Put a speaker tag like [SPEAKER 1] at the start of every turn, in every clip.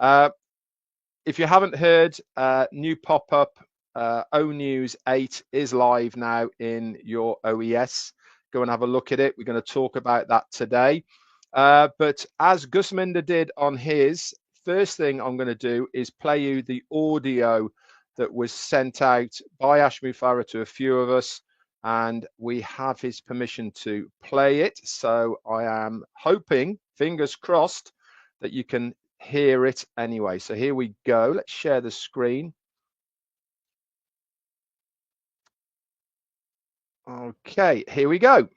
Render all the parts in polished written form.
[SPEAKER 1] If you haven't heard, new pop-up ONEWS 8 is live now in your OES. Go and have a look at it. We're going to talk about that today. But as Gusminder did on his, first thing I'm going to do is play you the audio that was sent out by Ashmi Farah to a few of us, and we have his permission to play it. So I am hoping, fingers crossed, that you can hear it anyway. So here we go. Let's share the screen. Okay, here we go.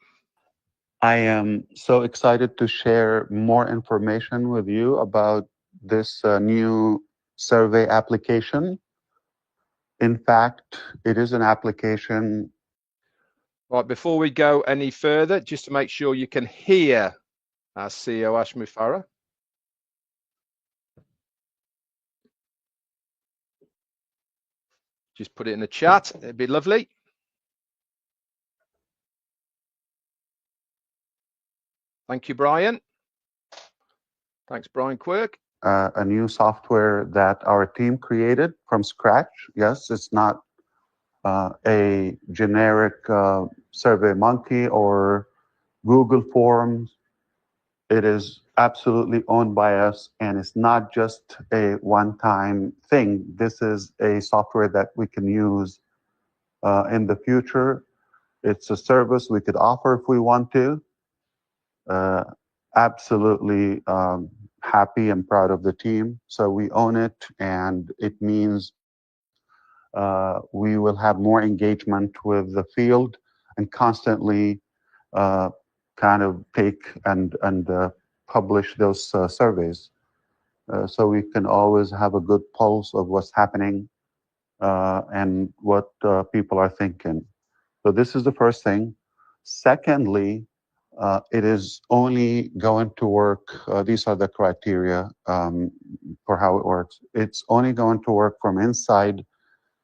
[SPEAKER 2] I am so excited to share more information with you about this new survey application. In fact, it is an application.
[SPEAKER 1] Right, before we go any further, just to make sure you can hear our CEO Ashmi Farah. Just put it in the chat. It'd be lovely. Thank you, Brian. Thanks, Brian Quirk.
[SPEAKER 2] A new software that our team created from scratch. Yes, it's not a generic SurveyMonkey or Google Forms. It is absolutely owned by us, and it's not just a one-time thing. This is a software that we can use in the future. It's a service we could offer if we want to. Absolutely happy and proud of the team. So we own it, and it means we will have more engagement with the field and constantly kind of take and publish those surveys. So we can always have a good pulse of what's happening and what people are thinking. So this is the first thing. Secondly, it is only going to work, these are the criteria for how it works. It's only going to work from inside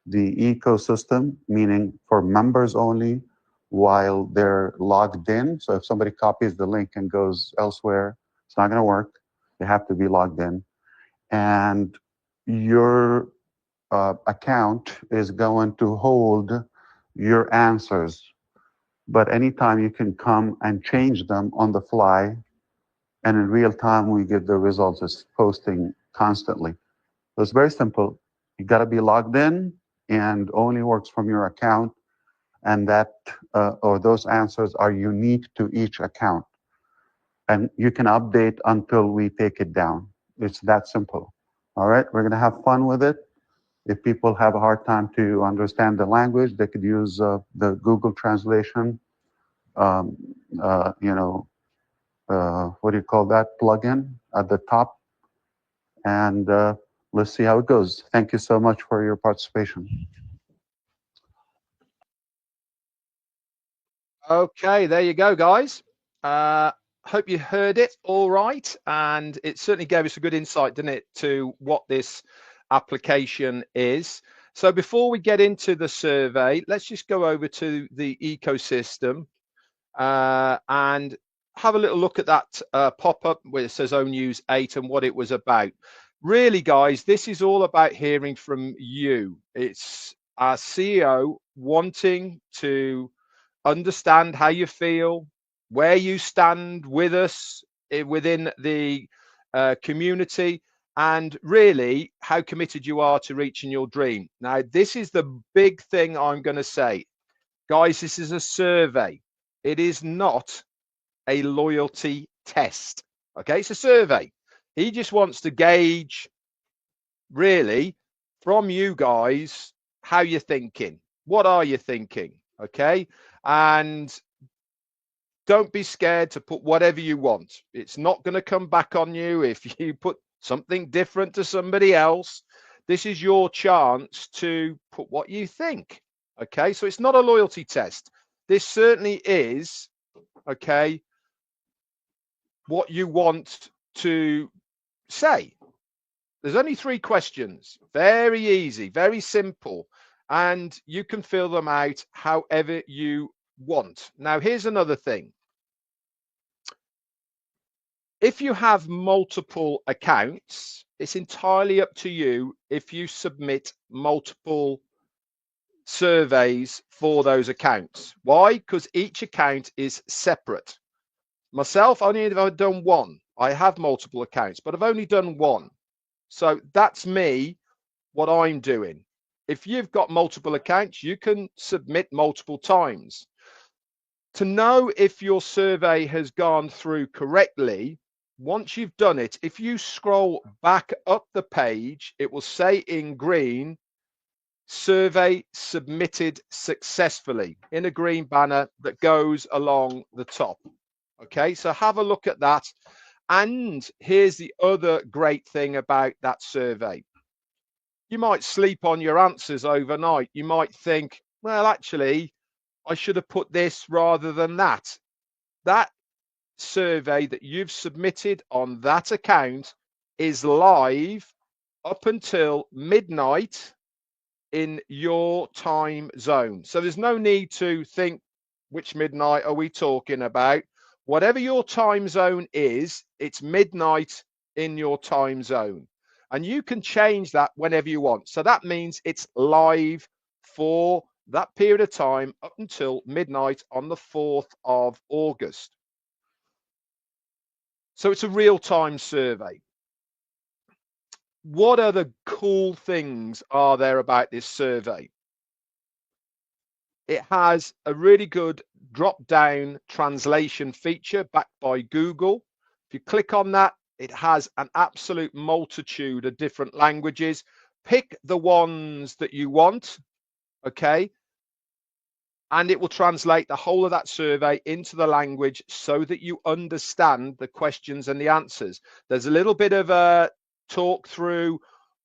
[SPEAKER 2] the ecosystem, meaning for members only, while they're logged in. So if somebody copies the link and goes elsewhere, it's not going to work. They have to be logged in. And your account is going to hold your answers. But anytime you can come and change them on the fly, and in real time, we get the results. It's posting constantly. So it's very simple. You got to be logged in and only works from your account. And that, or those answers are unique to each account. And you can update until we take it down. It's that simple. All right, we're going to have fun with it. If people have a hard time to understand the language, they could use the Google translation, you know, what do you call that, plugin at the top. And let's see how it goes. Thank you so much for your participation.
[SPEAKER 1] Okay, there you go, guys. Hope you heard it all right. And it certainly gave us a good insight, didn't it, to what this application is. So before we get into the survey, let's just go over to the ecosystem and have a little look at that pop-up where it says ONEWS 8 and what it was about. Really, guys, this is all about hearing from you. It's our CEO wanting to understand how you feel, where you stand with us within the community, and really how committed you are to reaching your dream. Now, this is the big thing I'm going to say. Guys, this is a survey. It is not a loyalty test. Okay, it's a survey. He just wants to gauge, really, from you guys, how you're thinking. What are you thinking? Okay, and don't be scared to put whatever you want. It's not going to come back on you if you put something different to somebody else. This is your chance to put what you think. Okay, so it's not a loyalty test. This certainly is, okay, what you want to say. There's only 3 questions. Very easy, very simple. And you can fill them out however you want. Now, here's another thing. If you have multiple accounts, it's entirely up to you if you submit multiple surveys for those accounts. Why? Because each account is separate. Myself, only have I done one. I have multiple accounts, but I've only done one. So that's me, what I'm doing. If you've got multiple accounts, you can submit multiple times. To know if your survey has gone through correctly, once you've done it, if you scroll back up the page, it will say in green, survey submitted successfully, in a green banner that goes along the top. Okay, so have a look at that. And here's the other great thing about that survey. You might sleep on your answers overnight. You might think, well, actually, I should have put this rather than that. That survey that you've submitted on that account is live up until midnight in your time zone. So there's no need to think, which midnight are we talking about? Whatever your time zone is, it's midnight in your time zone. And you can change that whenever you want. So that means it's live for that period of time up until midnight on the 4th of August. So it's a real-time survey. What other cool things are there about this survey? It has a really good drop-down translation feature backed by Google. If you click on that, it has an absolute multitude of different languages. Pick the ones that you want, okay? And it will translate the whole of that survey into the language so that you understand the questions and the answers. There's a little bit of a talk through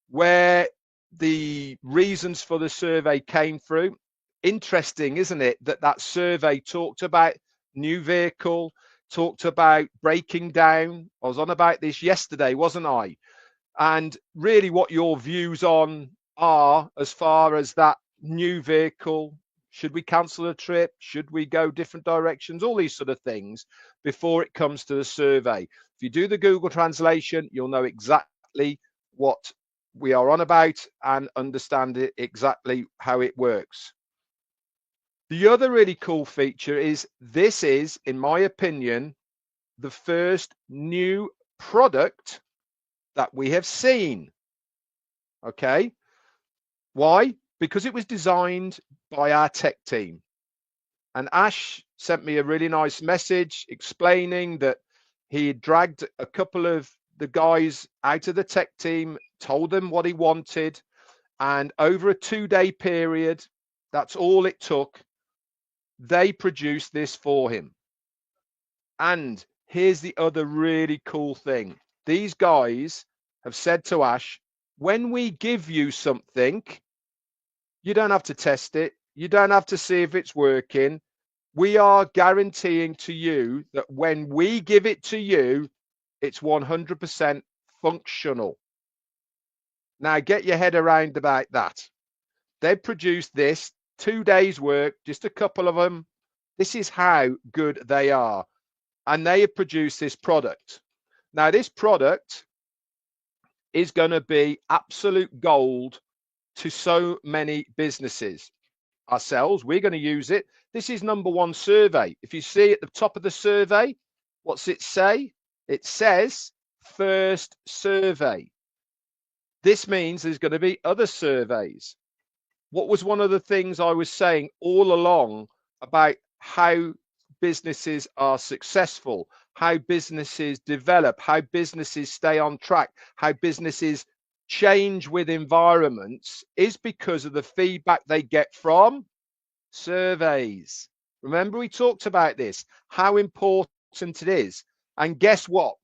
[SPEAKER 1] where the reasons for the survey came through. Interesting, isn't it, that that survey talked about new vehicle, talked about breaking down. I was on about this yesterday, wasn't I? And really what your views on are as far as that new vehicle. Should we cancel a trip? Should we go different directions? All these sort of things before it comes to the survey. If you do the Google translation, you'll know exactly what we are on about and understand it exactly how it works. The other really cool feature is this is, in my opinion, the first new product that we have seen. Okay. Why? Because it was designed by our tech team. And Ash sent me a really nice message explaining that he had dragged a couple of the guys out of the tech team, told them what he wanted, and over a 2-day period, that's all it took, they produced this for him. And here's the other really cool thing. These guys have said to Ash, when we give you something, you don't have to test it. You don't have to see if it's working. We are guaranteeing to you that when we give it to you, it's 100% functional. Now get your head around about that. They've produced this 2 days work, just a couple of them. This is how good they are. And they have produced this product. Now this product is going to be absolute gold to so many businesses. Ourselves, we're going to use it. This is #1 survey. If you see at the top of the survey, what's it say? It says first survey. This means there's going to be other surveys. What was one of the things I was saying all along about how businesses are successful, how businesses develop, how businesses stay on track, how businesses change with environments is because of the feedback they get from surveys. Remember, we talked about this, how important it is. And guess what?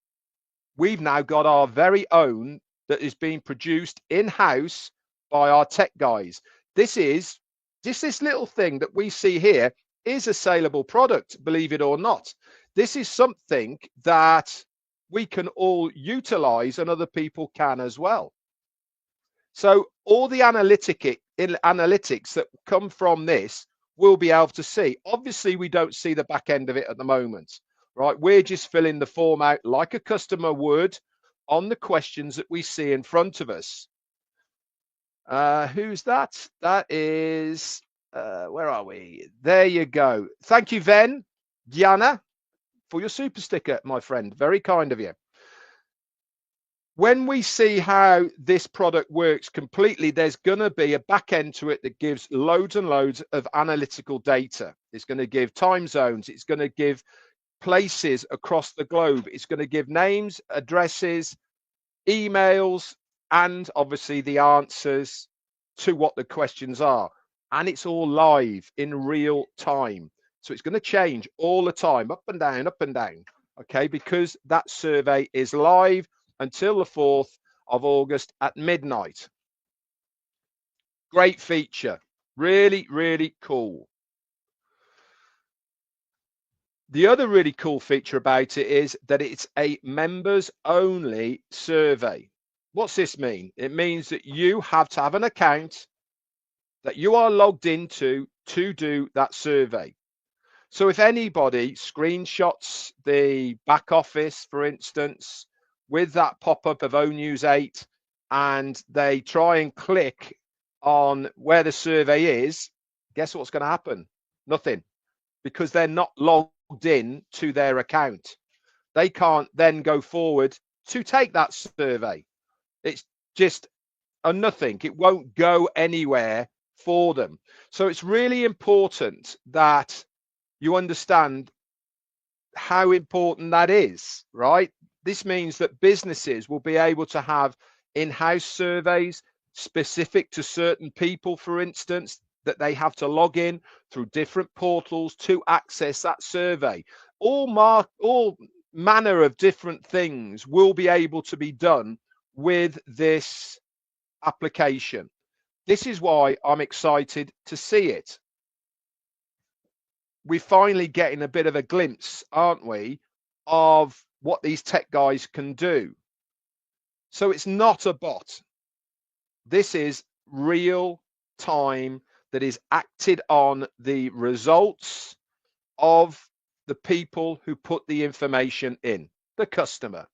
[SPEAKER 1] We've now got our very own that is being produced in-house by our tech guys. This is just this little thing that we see here is a saleable product, believe it or not. This is something that we can all utilize and other people can as well. So all the analytics that come from this we'll be able to see. Obviously, we don't see the back end of it at the moment. right? We're just filling the form out like a customer would on the questions that we see in front of us. Who's that? That is, where are we? There you go. Thank you, Ven, Diana, for your super sticker, my friend. Very kind of you. When we see how this product works completely, there's going to be a back end to it that gives loads and loads of analytical data. It's going to give time zones. It's going to give places across the globe. It's going to give names, addresses, emails, and obviously the answers to what the questions are. And it's all live in real time. So it's going to change all the time, up and down, up and down. Okay, because that survey is live until the 4th of August at midnight. Great feature. Really, really cool. The other really cool feature about it is that it's a members only survey. What's this mean? It means that you have to have an account that you are logged into to do that survey. So if anybody screenshots the back office, for instance, with that pop-up of ONEWS 8, and they try and click on where the survey is, guess what's going to happen? Nothing, because they're not logged in to their account. They can't then go forward to take that survey. It's just a nothing. It won't go anywhere for them. So it's really important that you understand how important that is, right? This means that businesses will be able to have in-house surveys specific to certain people, for instance, that they have to log in through different portals to access that survey. All manner of different things will be able to be done with this application. This is why I'm excited to see it. We're finally getting a bit of a glimpse, aren't we, of what these tech guys can do. So it's not a bot. This is real time that is acted on the results of the people who put the information in, the customer.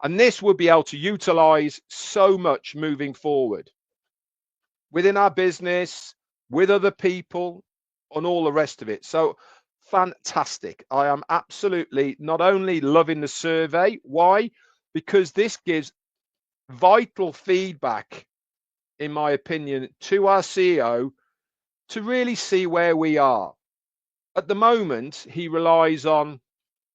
[SPEAKER 1] And this will be able to utilize so much moving forward within our business, with other people, on all the rest of it. So fantastic. I am absolutely not only loving the survey. Why? Because this gives vital feedback, in my opinion, to our CEO to really see where we are. At the moment, he relies on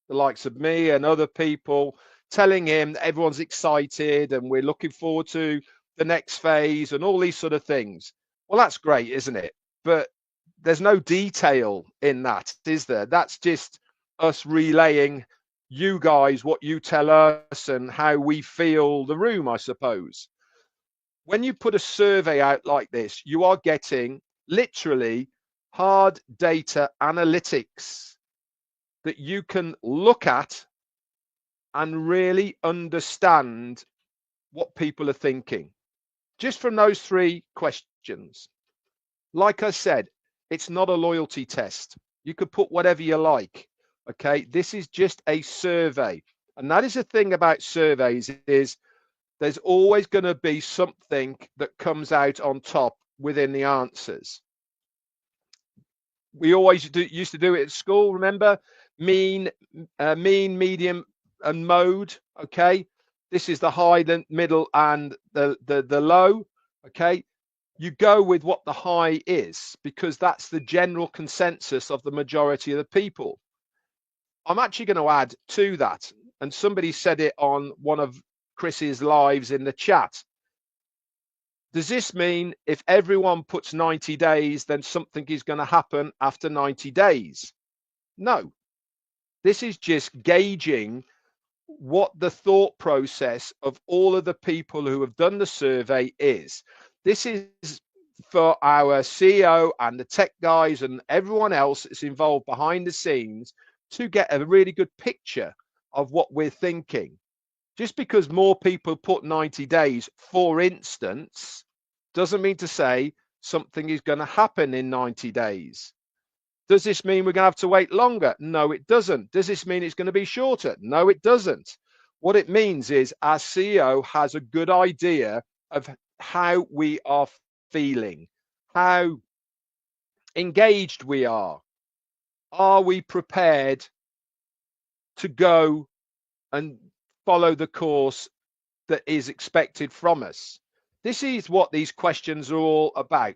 [SPEAKER 1] the likes of me and other people telling him that everyone's excited and we're looking forward to the next phase and all these sort of things. Well, that's great, isn't it? But there's no detail in that, is there? That's just us relaying you guys what you tell us and how we feel the room, I suppose. When you put a survey out like this, you are getting literally hard data analytics that you can look at and really understand what people are thinking just from those 3 questions. Like I said, it's not a loyalty test. You could put whatever you like. Okay, this is just a survey. And that is the thing about surveys, is there's always going to be something that comes out on top within the answers. We always used to do it at school, remember? Mean, medium, and mode. Okay, this is the high, the middle, and the low. Okay, you go with what the high is because that's the general consensus of the majority of the people. I'm actually going to add to that, and somebody said it on one of Chris's lives in the chat. Does this mean if everyone puts 90 days, then something is going to happen after 90 days? No. This is just gauging what the thought process of all of the people who have done the survey is. This is for our CEO and the tech guys and everyone else that's involved behind the scenes to get a really good picture of what we're thinking. Just because more people put 90 days, for instance, doesn't mean to say something is going to happen in 90 days. Does this mean we're going to have to wait longer? No, it doesn't. Does this mean it's going to be shorter? No, it doesn't. What it means is our CEO has a good idea of how we are feeling, how engaged we are. Are we prepared to go and follow the course that is expected from us? This is what these questions are all about.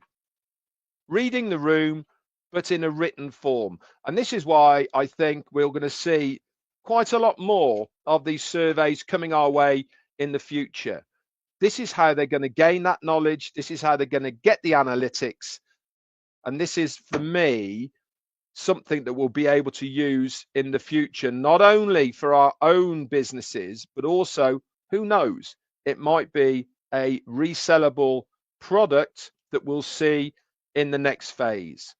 [SPEAKER 1] Reading the room, but in a written form. And this is why I think we're going to see quite a lot more of these surveys coming our way in the future. This is how they're going to gain that knowledge. This is how they're going to get the analytics. And this is, for me, something that we'll be able to use in the future, not only for our own businesses, but also, who knows, it might be a resellable product that we'll see in the next phase.